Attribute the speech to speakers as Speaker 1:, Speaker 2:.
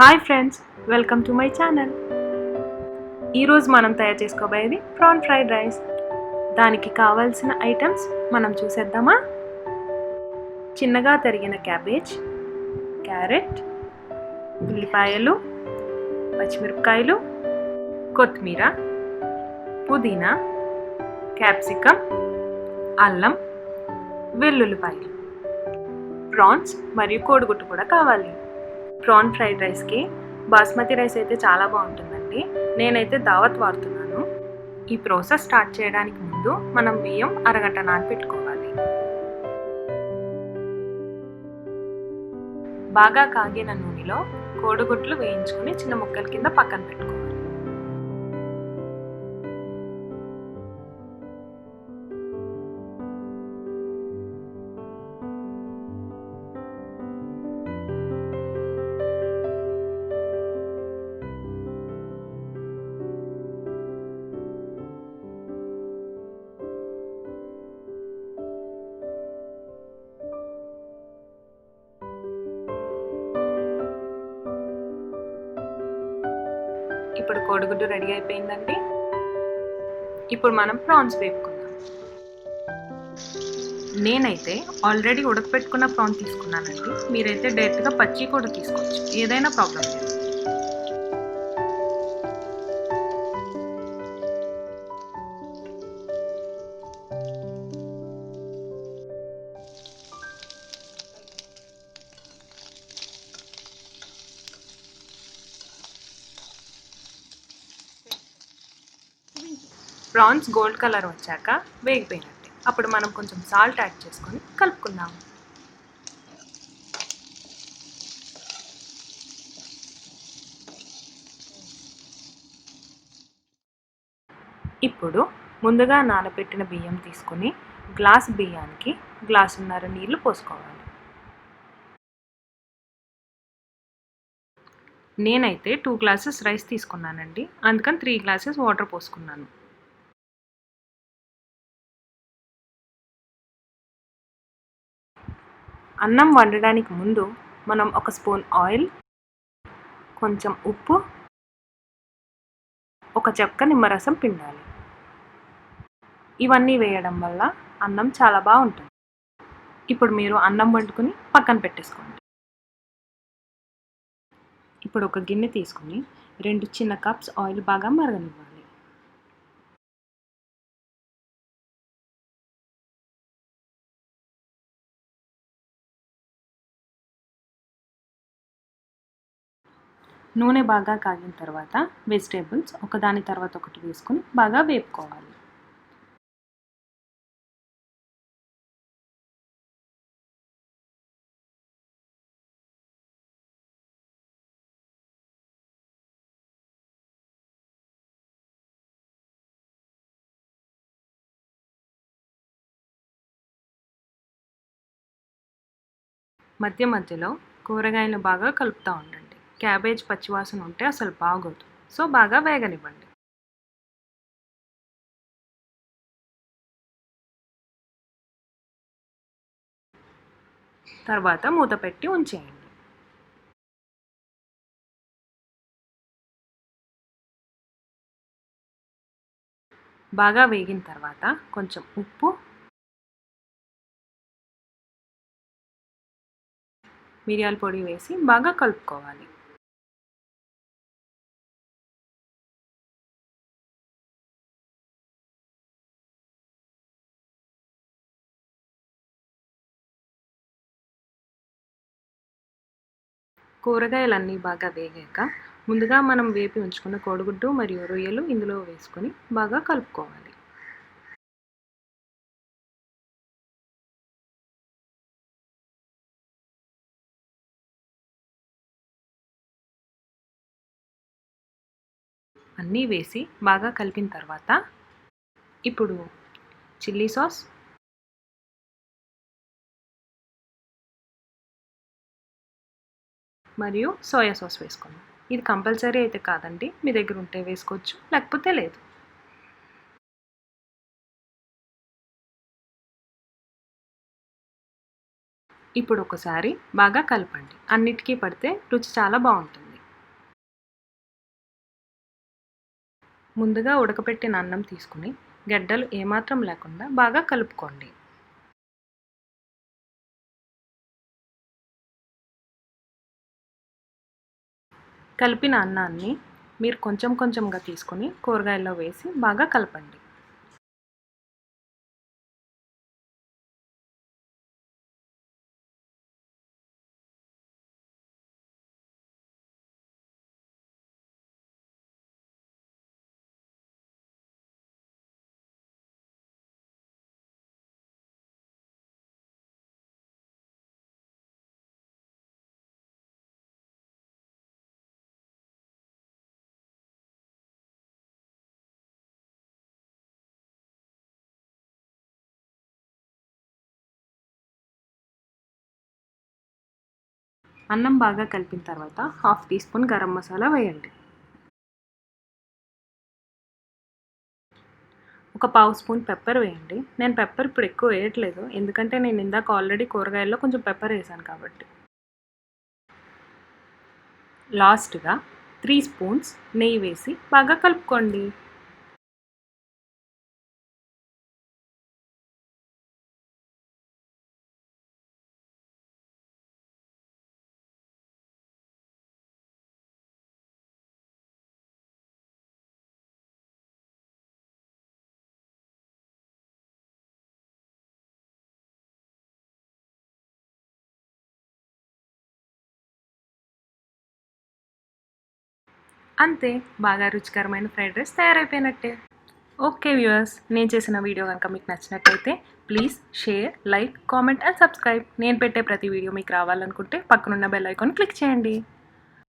Speaker 1: Hi friends, welcome to my channel. ఈరోజు మనం తయారు చేసుకోబోయేది ప్రాన్ ఫ్రైడ్ రైస్. దానికి కావాల్సిన ఐటమ్స్ మనం చూసేద్దామా? చిన్నగా తరిగిన క్యాబేజ్, క్యారెట్, ఉల్లిపాయలు, పచ్చిమిరపకాయలు, కొత్తిమీర, పుదీనా, క్యాప్సికమ్, అల్లం, వెల్లుల్లిపాయలు, ప్రాన్స్ మరియు కోడిగుడ్డు కూడా కావాలి. ప్రాన్ ఫ్రైడ్ రైస్కి బాస్మతి రైస్ అయితే చాలా బాగుంటుందండి. నేనైతే దావత్ వాడుతున్నాను. ఈ ప్రాసెస్ స్టార్ట్ చేయడానికి ముందు మనం బియ్యం అరగంట నానబెట్టుకోవాలి. బాగా కాగిన నూనెలో కోడిగుడ్లు వేయించుకొని చిన్న ముక్కల కింద పక్కన పెట్టుకోవాలి. ఇప్పుడు కోడిగుడ్డు రెడీ అయిపోయిందండి. ఇప్పుడు మనం ప్రాన్స్ వేపుకుందాం. నేనైతే ఆల్రెడీ ఉడకపెట్టుకున్న ప్రాన్ తీసుకున్నానండి. మీరైతే డైరెక్ట్గా పచ్చి కూడా తీసుకోవచ్చు, ఏదైనా ప్రాబ్లం లేదు. ప్రాన్స్ గోల్డ్ కలర్ వచ్చాక వేగిపోయినట్టే. అప్పుడు మనం కొంచెం సాల్ట్ యాడ్ చేసుకొని కలుపుకుందాం. ఇప్పుడు ముందుగా నానబెట్టిన బియ్యం తీసుకొని గ్లాస్ బియ్యానికి గ్లాసున్నర నీళ్లు పోసుకోవాలి. నేనైతే 2 గ్లాసెస్ రైస్ తీసుకున్నానండి, అందుకని 3 గ్లాసెస్ వాటర్ పోసుకున్నాను. అన్నం వండడానికి ముందు మనం ఒక స్పూన్ ఆయిల్, కొంచెం ఉప్పు, ఒక చెక్క నిమ్మరసం పిండాలి. ఇవన్నీ వేయడం వల్ల అన్నం చాలా బాగుంటుంది. ఇప్పుడు మీరు అన్నం వండుకొని పక్కన పెట్టేసుకోండి. ఇప్పుడు ఒక గిన్నె తీసుకుని 2 చిన్న కప్స్ ఆయిల్ బాగా మరగనివ్వాలి. నూనె బాగా కాగిన తర్వాత వెజిటేబుల్స్ ఒకదాని తర్వాత ఒకటి వేసుకొని బాగా వేపుకోవాలి. మధ్య మధ్యలో కూరగాయలు బాగా కలుపుతూ ఉండండి. క్యాబేజ్ పచ్చివాసన ఉంటే అసలు బాగోదు, సో బాగా వేగనివ్వండి. తర్వాత మూత పెట్టి ఉంచేయండి. బాగా వేగిన తర్వాత కొంచెం ఉప్పు, మిరియాల పొడి వేసి బాగా కలుపుకోవాలి. కూరగాయలన్నీ బాగా వేగాక ముందుగా మనం వేపి ఉంచుకున్న కోడిగుడ్డు మరియు రొయ్యలు ఇందులో వేసుకొని బాగా కలుపుకోవాలి. అన్నీ వేసి బాగా కలిపిన తర్వాత ఇప్పుడు చిల్లీ సాస్, మరియు సోయా సాస్ వేసుకోండి. ఇది కంపల్సరీ అయితే కాదండి, మీ దగ్గర ఉంటే వేసుకోవచ్చు, లేకపోతే లేదు. ఇప్పుడు ఒకసారి బాగా కలపండి. అన్నిటికీ పడితే రుచి చాలా బాగుంటుంది. ముందుగా ఉడకపెట్టిన అన్నం తీసుకుని గడ్డలు ఏమాత్రం లేకుండా బాగా కలుపుకోండి. కలిపిన అన్నాన్ని మీరు కొంచెం కొంచెంగా తీసుకుని కూరగాయల్లో వేసి బాగా కలపండి. అన్నం బాగా కలిపిన తర్వాత 1/2 టీ స్పూన్ గరం మసాలా వేయండి. ఒక పావు స్పూన్ పెప్పర్ వేయండి. నేను పెప్పర్ ఇప్పుడు ఎక్కువ వేయట్లేదు, ఎందుకంటే నేను ఇందాక ఆల్రెడీ కూరగాయల్లో కొంచెం పెప్పర్ వేసాను కాబట్టి. లాస్ట్గా 3 స్పూన్స్ నెయ్యి వేసి బాగా కలుపుకోండి. అంతే, బాగా రుచికరమైన ఫ్రైడ్ రైస్ తయారైపోయినట్టే. ఓకే వ్యూవర్స్, నేను చేసిన వీడియో కనుక మీకు నచ్చినట్టయితే please share, like, comment and subscribe. నేను పెట్టే ప్రతి వీడియో మీకు రావాలనుకుంటే పక్కనున్న బెల్ ఐకాన్ క్లిక్ చేయండి.